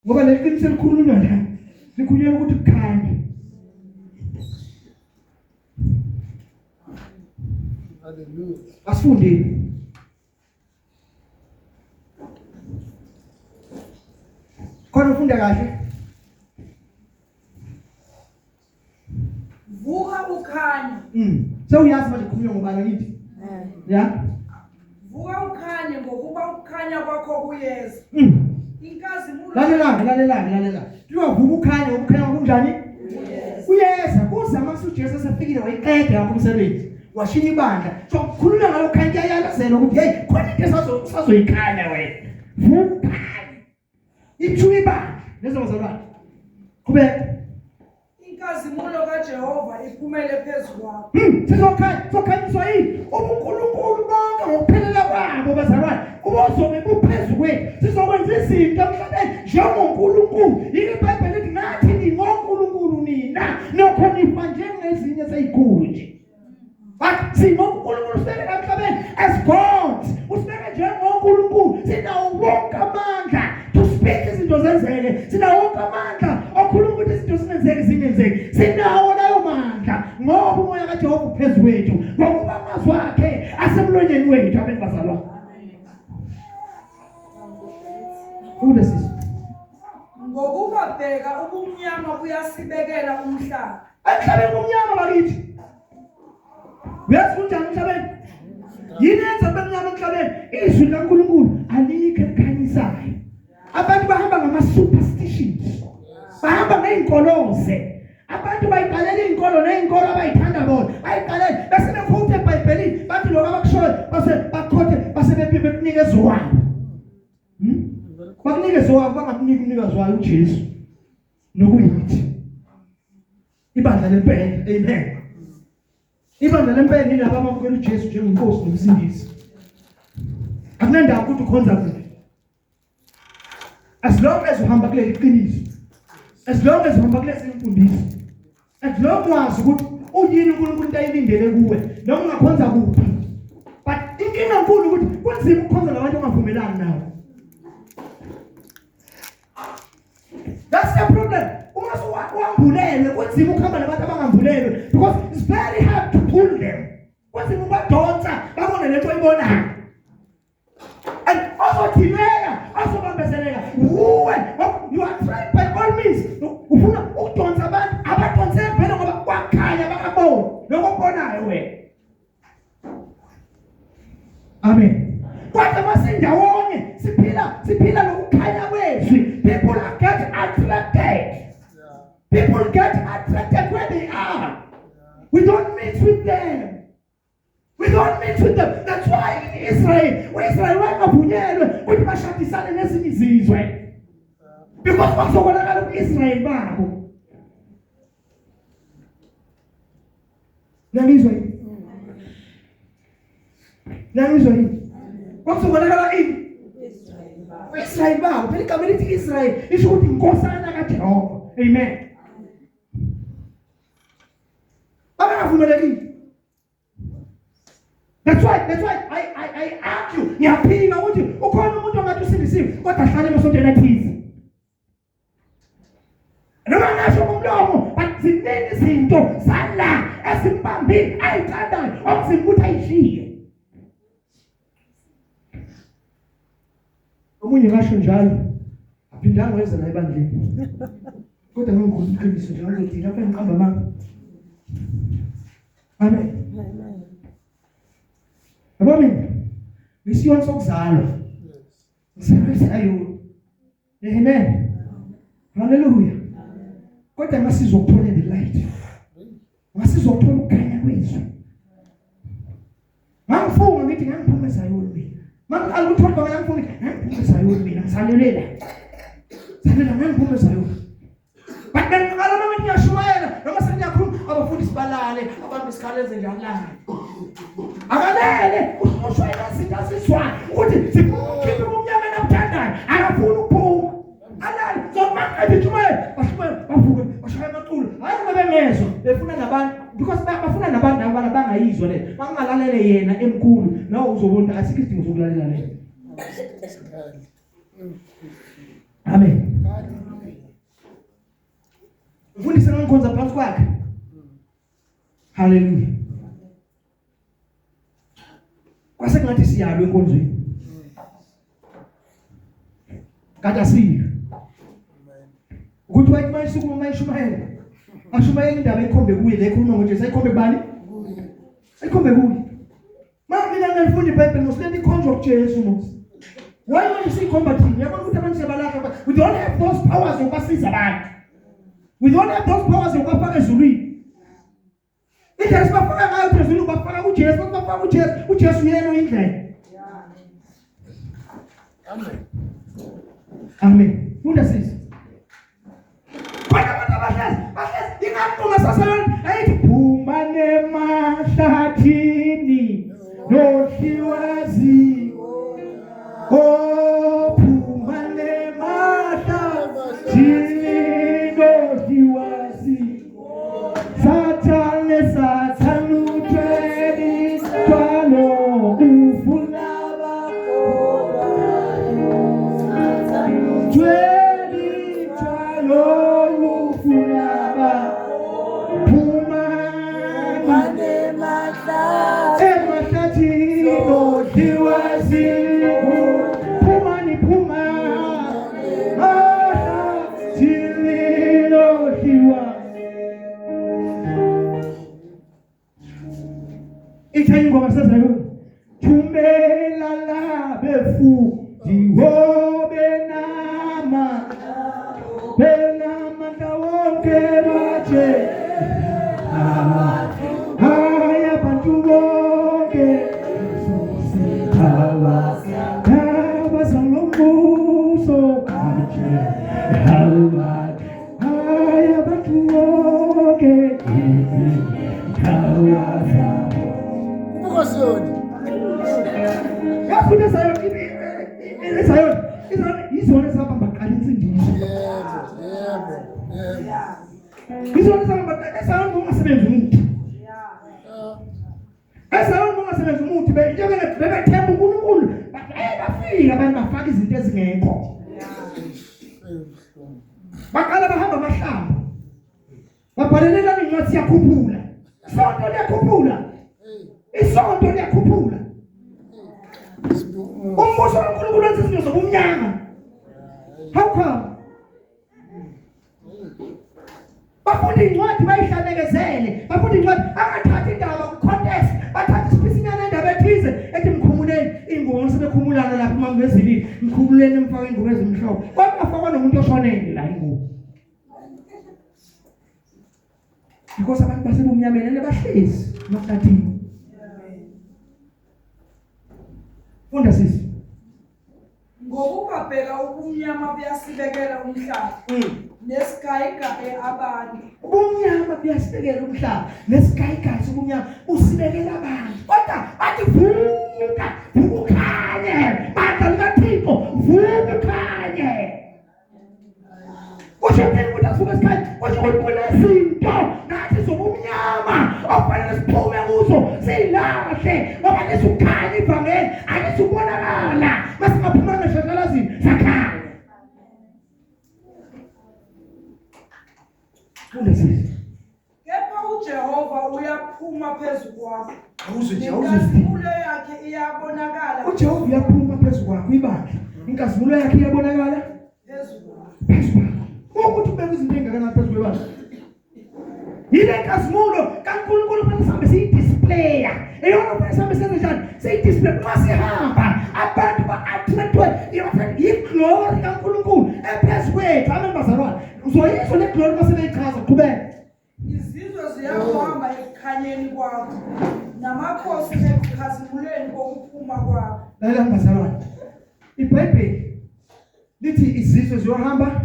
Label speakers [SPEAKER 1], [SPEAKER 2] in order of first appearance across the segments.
[SPEAKER 1] Ngoba leqiniso elikhulunywa la likhulunywa ukuthi kukhanya.
[SPEAKER 2] Hallelujah.
[SPEAKER 1] Asifundeni. Khona ufunda kahle.
[SPEAKER 3] Vuka ukhanya.
[SPEAKER 1] Sewuyazi manje kukhulunywa ngobani yithi? Ya.
[SPEAKER 3] Vuka ukhanye ngokuba ukukhanya kwakho kuyeza. Inkazimulo.
[SPEAKER 1] Lalela. Kuyovuka ukhanya, ukukhanya kunjani? Kuyeza. Kuzama uJesu sefikile wayiqeda lapho umsebenzi. Washiya ibandla. So kukhulunywa ngalokho khanya yayazela ukuthi hey, khona into sazoyikhanya wena. Vuka. Ithuba ibandla. Lezo bazalwane. Qhubeka.
[SPEAKER 3] Inkazimulo kaJehova iphumele phezulu kwakho.
[SPEAKER 1] Sokhanyiswa yini? uNkulunkulu bonke ngokuphelela kwabo bazalwane. Uzobe buphezulu kwethu. Sizokwenza izinto emhlabeni njengoNkulunkulu. Yini iBhayibheli lithi nathi ningoNkulunkulu nina. Nokho nifa njengezinye zezikhulu nje. But singoNkulunkulu sibeke emhlabeni as God. Usibeke njengoNkulunkulu. Sinawo wonke amandla to speak izinto zenzeke. Sinawo wonke amandla okhuluma ukuthi izinto zingenzeki. Sinawo layo mandla ngoba umoya kaJehova uphezulu kwethu. Ngokuba amazwi akhe asemlonyeni wethu abezalwane. Udesisi.
[SPEAKER 3] Ngokuba bheka ubumnyama buyasibekela umhlaba.
[SPEAKER 1] Emhlabeni omnyama bakithi. Uyazi kunjani emhlabeni? Yini yenza abemnyama emhlabeni? Izwi likaNkulunkulu alikho elikhanyisayo. Abantu bahamba ngama-superstitions. Bahamba ngeenkoloze. Abantu bayiqalela inkolo neinkolo abayithanda bona. Bayiqalela bese bekhuthe eBhayibhelini bathi lokho abakushoyo base bakhothe base bekunikeza wabo. Bakunikeza wabo bangakuniki umnikazi wayo uJesu. Nokuyithi. Ibandla lempela. Amen. Ibandla lempela nilabo abamukela uJesu njengenkosi nomsindisi. Akunandaba ukuthi ukhonza kuphi. As long as uhamba kuleli qiniso. As long as uhamba kulezi imfundiso. As long as ukuthi uyini uNkulunkulu into ayilindele kuwe noma ungakhonza kuphi. But inkinga enkulu ukuthi kunzima ukukhonza nabantu ongavumelani nabo. That's the problem. Uma uambulele kunzima ukuhamba nabantu abangambulele because it's very hard to pull them. Kunzima ukubadonsa babone lento oyibonayo. And also thimela, also bambezeleka. You are trying by all means. Ufuna ukudonsa abantu abadonse phela ngoba kwakhanya bakabona. Lokho obonayo wena. Amen. Kodwa masindawonye siphila lokukhanya kwezwi. People get attracted. People get attracted where they are. We don't mix with them. We don't mix with them. That's why in Israel wangavunyelwe ukuthi bashadisane nezinye izizwe. Because bazobonakala uIsrael babo. Nangizwa yini? Nangizwa yini? Bazobonakala ini? Israel babo. Phela igama lithi Israel isho ukuthi inkosana kaJehova. Amen. Abangavumelekile. That's why I argue. Ngiyaphika ukuthi ukhona umuntu ongathi usindisiwe kodwa ahlale esontweni ethize. Noma ngasho ngomlomo but ziningi izinto zala esimbambile ayithandayo okuzimuthi ayishiye. Omunye ngasho njalo aphindanga weza la ebandleni. Kodwa ngikukhuluma iqiniso nje ngizothi lapha ngiqamba manga. Amen. Abami misiyoni sokuzalwa. Ngisebenza ayo. Amen. Hallelujah. Kodwa masizokuthola the light. Masizokuthola ukukhanya kwezwi. Mangifunga ngithi ngiphumeza yona mina. Mangikuthola ngifunga ngiphumeza yona mina ngisalela. Salela ngiphumeza yona. But ngicala noma ngiyashumayela noma sengiyakhuluma abafundisi balale abantu besikhaleze njalo la. Akalele ushwayela sithathiswa ukuthi sikhiphe umnyama namthandayo akafuni ukuphuma. Alale zokumakha ithumela bavuke bashaya amaculo. Hayi ngoba bengezwe befuna nabantu because bafuna nabantu abangayizwa le. Bangalalele yena emkhulu nawe uzobona asikho isidingo sokulalela le. Amen. sengikhonza phansi kwakhe. Hallelujah. Kwase ngathi siyalwe enkonzweni. Kanti asile. Ukuthi wathi mayisuku mayishumayela. Ashumayela indaba ekhombe kuye le khuluma ngoJesu ayikhombe kubani? Ayikhombe kuye. Mina ngifunda iBhayibheli ngosente ikhonjwa kuJesu mos. Why when you see combating? Yabona ukuthi abantu sebalaka. We don't have those powers okasiza abantu. We don't have those powers okafaka ezulwini. Ijesu bafaka ngayo ezulwini bafaka uJesu, bafaka uJesu, uJesu yena indlela. Amen. Amen. Funda sisi. Bana bahlezi ingaphuma sasayona ayithi phuma nemahlathini nohliwazi oh phuma nemahlathini nohliwazi Satan uthweni twalo ufuna bakholwa Tweli twalo ufuna phuma emahlathini nohliwazi phuma emahlathini nohliwazi Ithayini ngoba sazayo thumela la befu diwobenama benama ndawonke baje haya bantu bonke hawa salombuso baje haya bantu bonke hawa
[SPEAKER 2] Ukosoni.
[SPEAKER 1] Yafuthi sayo izona saba baqala insindisho.
[SPEAKER 2] Yebo.
[SPEAKER 1] Izona saba baqala sayo ungasebenza umuntu. Esayo ungasebenza umuntu njengoba bebethemba uNkulunkulu bafika abantu bafaka izinto ezingekho. Baqala bahamba amahlamba. Babhalelelana incwadi yakhuphula. Sonto liyakhuphula. Isonto liyakhuphula. Umbuso kaNkulunkulu wenza izinto zobumnyama. How come? Bafunda incwadi bayihlalezele. Bafunda incwadi angathathi indaba ku-contest. Bathatha isipisinyana indaba ethize ethi mkhumuleni ingubo sebekhumulana lapha mangezilini. Mkhumuleni emfaka ingubo ezimhlophe. Kwafakwa nomuntu oshonele la ingubo. Because abantu basebumnyameni bahlezi emahlathini. Funda sisi.
[SPEAKER 3] Ngokubabheka ubumnyama buyasibekela umhlaba. Nesigayigayi abantu.
[SPEAKER 1] Ubumnyama buyasibekela umhlaba. Nesigayigayi sobumnyama usibekela abantu. Kodwa bathi vuka, vukhanye. Badala kaThixo, vukhanye. Kusho ukuthi asuke esikhanye, kusho ukuthi kunezinto nathi zobumnyama okufanele siphume kuzo silahle ngoba lesukhanya ivangeli alisubonakala masingaphumanga eshakalazini sakhanya.
[SPEAKER 3] Kepha uJehova uyaphuma phezulu kwakho.
[SPEAKER 1] Inkazimulo
[SPEAKER 3] yakhe iyabonakala.
[SPEAKER 1] uJehova uyaphuma phezulu kwakho ibandla. Inkazimulo yakhe iyabonakala
[SPEAKER 3] Phezulu kwakho.
[SPEAKER 1] Ukuthi ubeke izinto engakana phezulu kwebandla. Yile nkazimulo kaNkulunkulu kufanele sihambe siyidisplaya. Eyona kufanele sihambe senze njani? Siyidisplay uma sihamba abantu ba-attractwe yi-glory kaNkulunkulu ephezu kwethu. Amen bazalwane. Uzoyizwa le glory uma sebeyichaza qhubeka.
[SPEAKER 3] Izizwe ziyakuhamba ekukhanyeni kwakho. Namakhosi ekukhazimuleni kokuphuma kwakho.
[SPEAKER 1] Lalela bazalwane. iBhayibheli lithi izizwe ziyohamba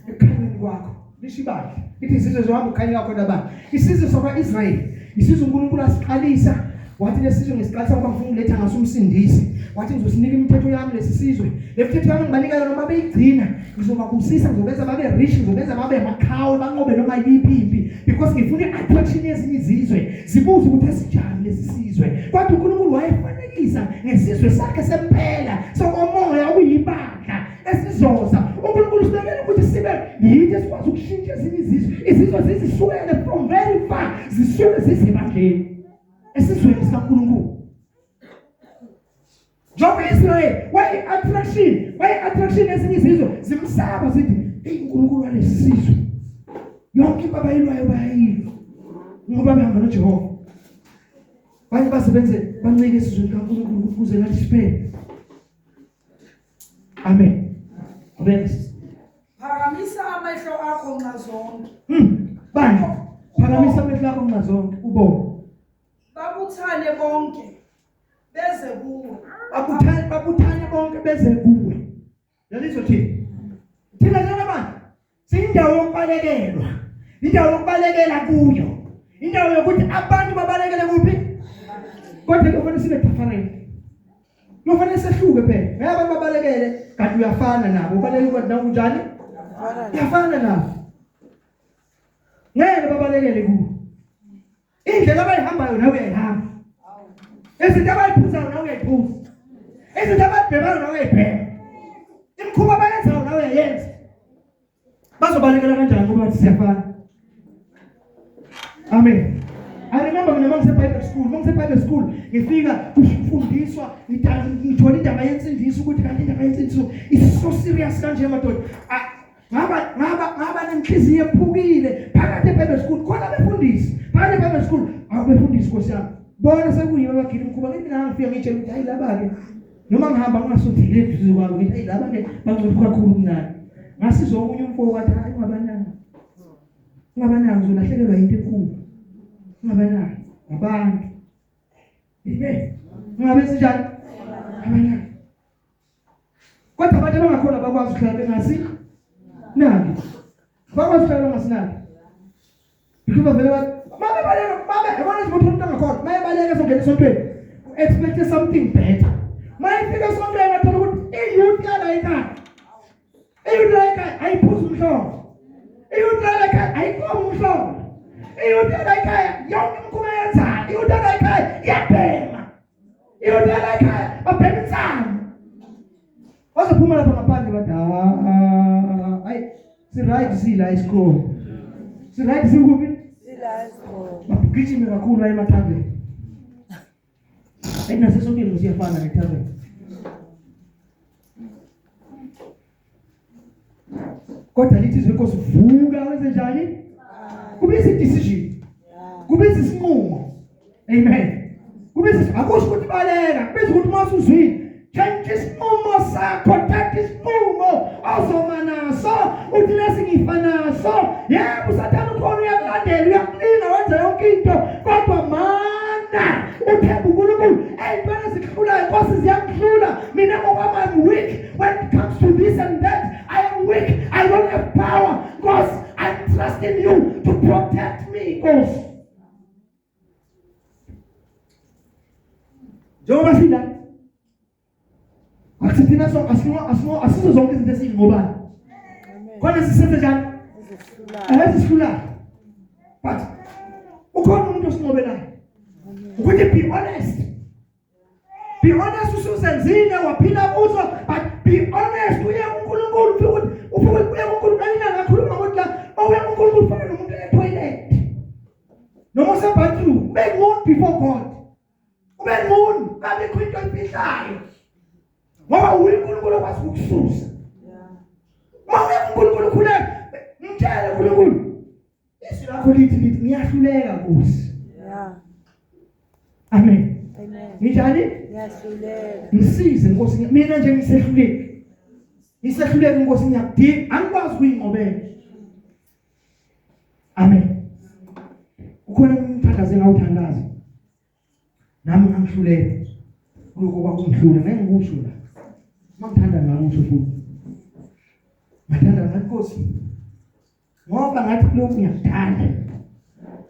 [SPEAKER 1] ekukhanyeni kwakho. Lishibali. Ithi izizwe ziyohamba ekukhanyeni kwakho nabani? Isizwe sakwa-Israyeli. Isizwe uNkulunkulu asiqalisa. Wathi lesizwe ngesiqalisa ngoba ngifuna ukuletha ngaso umsindisi. Wathi ngizosinika imithetho yami lesi sizwe. Le mithetho yami ngibanika yona noma beyigcina. Ngizobabusisa, ngizobenza babe rich, ngizobenza babe makhawu, banqobe noma yiphi impi. Because ngifuna i-attraction yezinye izizwe. Zibuze ukuthi esinjani lesi sizwe. Kodwa uNkulunkulu wayefanekisa ngesizwe sakhe sempela. Sokomoya okuyibandla esizoza. uNkulunkulu sibekela ukuthi ukuthi sibe yithi esikwazi ukushintsha ezinye izizwe zizisukele from very far zisuke zisebandleni esizweni sikaNkulunkulu. Njengoba Israel why attraction ezinye izizwe zimsaba zithi uNkulunkulu walesizwe yonke into abayilwayo bayayilwa ngoba behamba noJehova. Baye basebenze bancike esizweni kaNkulunkulu ukuze nathi siphele. Amen. Amen.
[SPEAKER 3] Phakamisa amehlo akho ngazonke.
[SPEAKER 1] Bani? Phakamisa amehlo akho ngazonke ubone.
[SPEAKER 3] Babuthane bonke beze kuwe.
[SPEAKER 1] Babuthane bonke beze kuwe. Yalizwa thina. Thina njengabantu siyindawo yokubalekelwa. Indawo yokubalekela kuyo. Indawo yokuthi abantu babalekele kuphi? Kodwa kufanele sibe different. Kufanele sehluke phela. Ngeke abantu babalekele kanti uyafana nabo. Ubalekele kwathi nawo njani? Uyafana nabo. Ngeke babalekele kuwe. Indlela abayihambayo nawe uyayihamba. Izinto abayiphuzayo nawe uyayiphuza. Izinto abayibhemayo nawe uyayibhema. Imikhuba abayenzayo nawe uyayenza. Bazobalekela kanjani ngoba siyafana? Amen. I remember when I was in Bible school, ngifika kufundiswa ngithola indaba yensindiso ukuthi kanti indaba yensindiso is so serious kanje madoda. Ngaba nenhliziyo ephukile phakathi eBible school khona befundisi. Phakathi eBible school awubefundisi Nkosi yami. Bona sekuyiba bagila umkhuba ngithi ngifika ngitshela ukuthi hayi laba ke noma ngihamba ngingasondeli eduze kwabo ngithi hayi laba ke bangcipha kakhulu kunani. Ngasizwa omunye umfowabo wathi hayi ngabananga uzolahlekelwa into enkulu. Ngabananga abantu. Ngabe sinjani? Ngabananga. Kodwa abantu abangakhona bakwazi ukuhlala bengasi nani. Bakwazi ukuhlala ngasinani. Because vele mama baleka yabona ukuthi umuntu angakhona maye baleka songena esontweni expect something better. Maye fika esontweni athola ukuthi iyouth yalayika. Iyouth yalayika ayiphuza umhlobo. Iyouth yalayika ayikoma umhlobo. Iyouth yalayika yonke imikhuba yenzayo. Iyouth yalayika iyabhema. Iyouth yalayika babhema insana. Wazophuma lapha ngaphandle bathi hayi si-right sila isikole. Si-right sikuphi? Bagijime kakhulu emathaveni. Nasesontweni siyafana nethaveni. Kodwa lithi izinkosi vuka wenze njani? Kubiza i-decision. Kubiza isinqumo. Amen. Kubiza akusho ukuthi baleka, kubiza ukuthi masuzwini. Change isinqumo sakho, thatha isinqumo ozoma naso, uthi lesingifanaso. Yebo usathana ukhona uyakulandela, uyakulinga wenza yonke into, kodwa mana uthemba uNkulunkulu. Ey'ntwana zikuhlulayo Nkosi ziyakuhlula. Mina ngokwami I'm weak when it comes to this and that. I am weak. I don't have power. Nkosi, I trust in you to protect me, Nkosi. Njengoba sila Aksipina so asizo zonke izinto esingobani. Kodwa sisenze njani? Esihlula. But ukhona umuntu osingobelayo. Ukuthi be honest. Be honest usuzenzile waphila kuzo, but be honest uye kuNkulunkulu ufike uye kuNkulunkulu ngakhuluma ukuthi la oya kuNkulunkulu ufana nomuntu etoilet. Noma usebathroom, make moon before God. Ube moon, kabe kwinto efihlayo. Ngoba uNkulunkulu wakwazi ukususa. Mawe uNkulunkulu khule ngitshele uNkulunkulu. Izwi lakho lithi ngiyahluleka Nkosi. Yeah. Amen. Amen. Njani? Ngiyahluleka. Ngisize Nkosi, mina nje ngisehluleki. Ngisehluleki Nkosi ngiyakudinga, angikwazi ukuyinqobela. Amen. Ukhona umthandaze ngawuthandaza. Nami ngihluleka. Lokho kwakungihlula ngeke ngikusho la. Mangithanda ngakusho futhi. Ngithanda ngathi Nkosi. Ngoba ngathi lokhu ngiyakuthanda.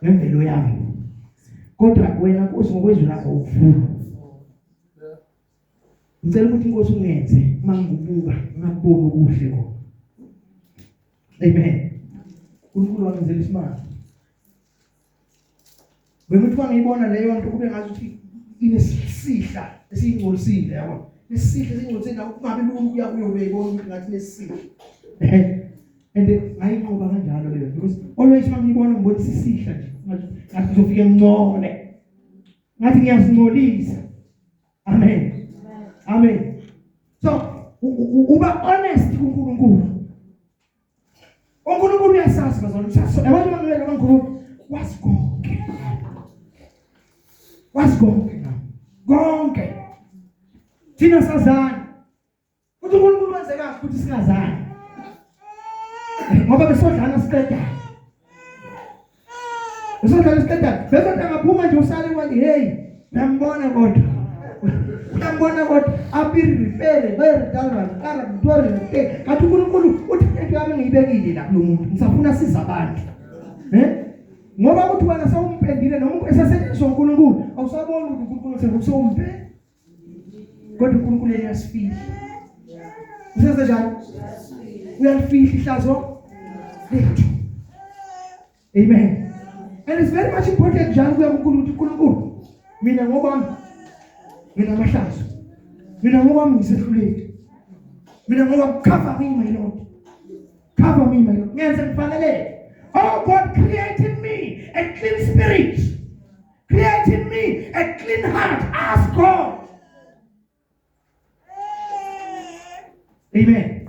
[SPEAKER 1] Ngemvelo yami. Kodwa wena Nkosi ngokwezwi lakho ukufuna. Ngicela ukuthi Nkosi ungenze mangibuka ngakubona okuhle khona. Amen. uNkulunkulu wangenzela isimanga. Bengithiwa ngiyibona leyo nto kube ngazuthi inesihla esingcolisile yabo. Nesihla esingcolisile kungabe lokhu kuya kuyo beyibona ukuthi ngathi nesihla. and ngayinqoba kanjalo leyo because always mangibona ngibona sisihla nje ngathi uzofika ngcole ngathi ngiyazingcolisa. Amen. Amen. So uba honest kuNkulunkulu. uNkulunkulu uyasazi bazalwane. So abantu bangena kaNkulunkulu wazi konke. Wazi konke na. Konke. Thina sazana. Uthi uNkulunkulu wenze kahle ukuthi singazani. Ngoba besodlana siqeda. Besodlana siqeda. Besodlana ngaphuma nje usale wathi hey, ngiyambona kodwa. Ngiyambona kodwa apiri repair, very dalwa, kara mtori repair. Kathi uNkulunkulu uthi into yami ngiyibekile la kulo muntu. Ngisafuna siza abantu. Ngoba uthi wena sawumpendile noma esasetshenziswa uNkulunkulu, awusaboni ukuthi uNkulunkulu usewumpe. Kodwa uNkulunkulu uyasifihla. Usenze njani? Uyalifihla ihlazo. Amen. And it's very much important njalo kuya kuNkulunkulu. Mina ngokwami mina amahlazo. Mina ngokwami ngisehluleki. Mina ngokwami cover me my Lord. Cover me my Lord. Ngenze kufanele. Oh God, create in me a clean spirit. Create in me a clean heart. Ask God. Amen.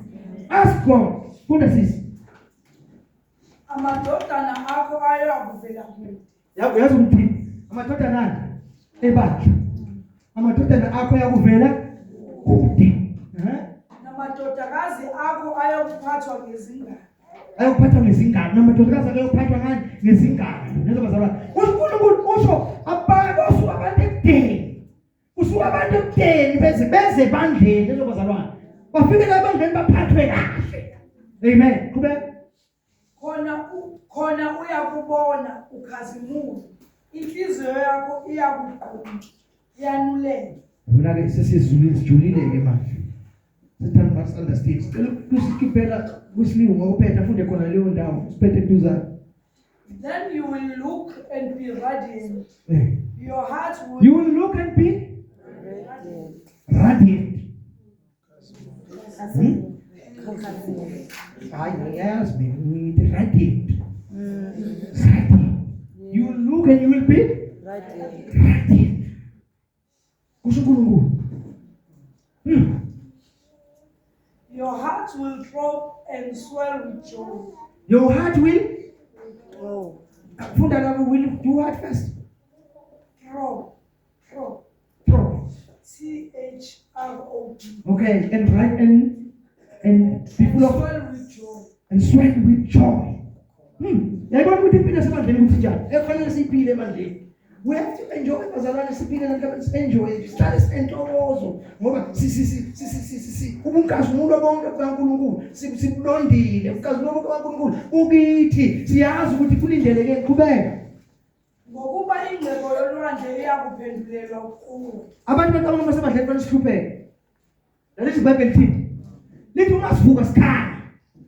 [SPEAKER 1] Ask God. Funda sisi.
[SPEAKER 3] Amadodana akho ayakuvela kuwe.
[SPEAKER 1] Yazi ukuthi amadodana nani? Ebandla. Amadodana akho ayakuvela kude.
[SPEAKER 3] Namadodakazi akho ayakuphathwa ngezingane.
[SPEAKER 1] Ayakuphathwa ngezingane. Namadodakazi ayakuphathwa ngani? Ngezingane. Nezobazalwane. uNkulunkulu usho abantu abantu ekudeni. Usuka abantu ekudeni beze bandleni nezobazalwane. Bafike la bandleni baphathwe kahle. Amen. Qhubeka.
[SPEAKER 3] Khona uyakubona ukhazimula. Inhliziyo yakho iyakuqhuma. Iyanulela.
[SPEAKER 1] Wena ke sesizulile ke manje. Sithanda must understand. Sicela kusikipela kusilingo ngokuphetha funde khona leyo ndawo. Siphethe duzana.
[SPEAKER 3] Then you will look and be radiant. Your heart will.
[SPEAKER 1] You will look and be radiant. Yes, we need radiant. You will look and you will be radiant.
[SPEAKER 3] Your heart will throb and swell with joy.
[SPEAKER 1] Your heart will will do what first?
[SPEAKER 3] Throb.
[SPEAKER 1] Throb.
[SPEAKER 3] CHROB.
[SPEAKER 1] Okay, and right and people of
[SPEAKER 3] swell with joy.
[SPEAKER 1] And swell with joy. Yayibona ukuthi impilo semandleni ukuthi njani? Efanele siphile emandleni. We have to enjoy bazalwane siphile nanto enjoy. Sihlale sentokozo ngoba ubunkazi umuntu bonke kaNkulunkulu sibulondile. Ubunkazi bonke kaNkulunkulu ukithi siyazi ukuthi kulindeleke qhubeka.
[SPEAKER 3] Ngokuba ingcebo yolwandle iyakuphendulelwa kuwe.
[SPEAKER 1] Abantu bacabanga basemandleni banisihlupheke. Lelithi iBhayibheli lithi lithi ungasivuka sikhaya.